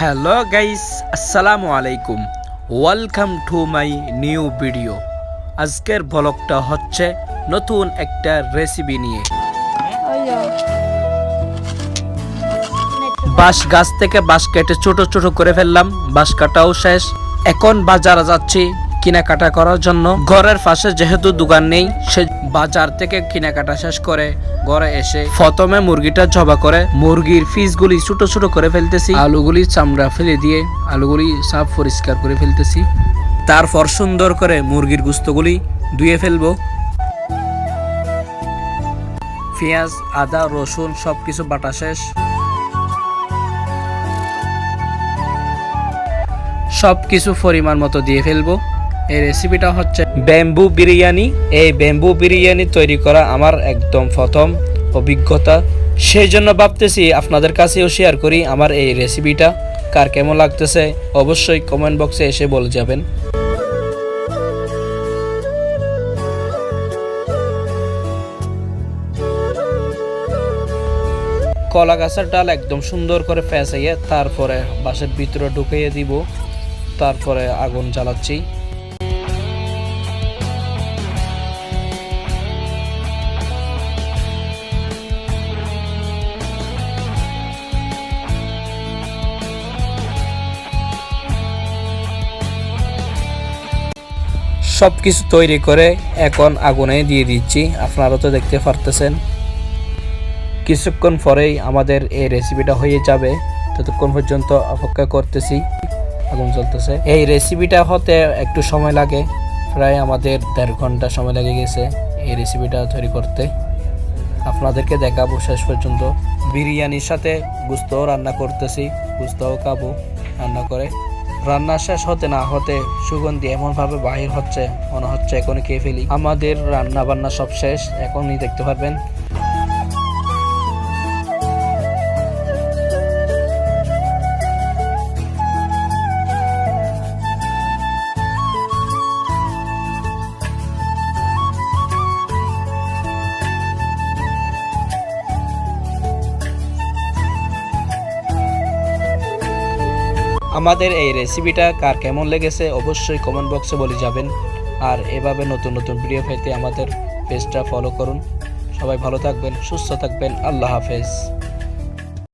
Hello guys, আসসালামু আলাইকুম। Welcome to my new video. আজকের ব্লগটা হচ্ছে নতুন একটা রেসিপি নিয়ে। বাঁশ গাছ থেকে বাঁশ কেটে ছোট ছোট করে ফেললাম, বাঁশ কাটাও শেষ। এখন বাজারে যাচ্ছি কেনাকাটা করার জন্য। ঘরের পাশে যেহেতু দোকান নেই, সে বাজার থেকে কেনাকাটা শেষ করে ঘরে এসে প্রথমে মুরগিটা জবা করে মুরগির পিসগুলি ছোট ছোট করে ফেলতেছি। আলুগুলি চামড়া ফেলে দিয়ে আলুগুলি সাফ পরিষ্কার করে ফেলতেছি। তারপর সুন্দর করে মুরগির গোস্তগুলি ধুয়ে ফেলবো। পেঁয়াজ, আদা, রসুন সবকিছু বাটা শেষ। সবকিছু পরিমাণ মতো দিয়ে ফেলবো। এই রেসিপিটা হচ্ছে ব্যাম্বু বিরিয়ানি। এই ব্যাম্বু বিরিয়ানি তৈরি করা আমার একদম প্রথম অভিজ্ঞতা, সেই জন্য ভাবতেছি আপনাদের কাছেও শেয়ার করি আমার এই রেসিপিটা। কার কেমন লাগতেছে অবশ্যই কমেন্ট বক্সে এসে বলে যাবেন। কলা গাছের ডাল একদম সুন্দর করে ফেঁচাইয়ে তারপরে বাঁশের ভিতরে ঢুকিয়ে দিব। তারপরে আগুন জ্বালাচ্ছি। সবকিছু তৈরি করে এখন আগুনে দিয়ে দিচ্ছি। আপনারা তো দেখতে পারতেছেন। কিছুক্ষণ পরেই আমাদের এই রেসিপিটা হয়ে যাবে। ততক্ষণ পর্যন্ত অপেক্ষা করতেছি। আগুন চলতেছে। এই রেসিপিটা হতে একটু সময় লাগে, প্রায় আমাদের 1.5 ঘন্টা সময় লেগে গেছে এই রেসিপিটা তৈরি করতে। আপনাদেরকে দেখাবো শেষ পর্যন্ত। বিরিয়ানির সাথে গোস্তও রান্না করতেছি, গোস্তও খাবো রান্না করে। রান্না শেষ হতে না হতে সুগন্ধি এমনভাবে বাহির হচ্ছে, মনে হচ্ছে এখনই খেয়ে ফেলি। আমাদের রান্না বান্না সব শেষ, এখনই দেখতে পারবেন। আমাদের এই রেসিপিটা কার কেমন লেগেছে অবশ্যই কমেন্ট বক্সে বলে যাবেন। আর এভাবে নতুন নতুন ভিডিও পেতে আমাদের পেজটা ফলো করুন। সবাই ভালো থাকবেন, সুস্থ থাকবেন। আল্লাহ হাফেজ।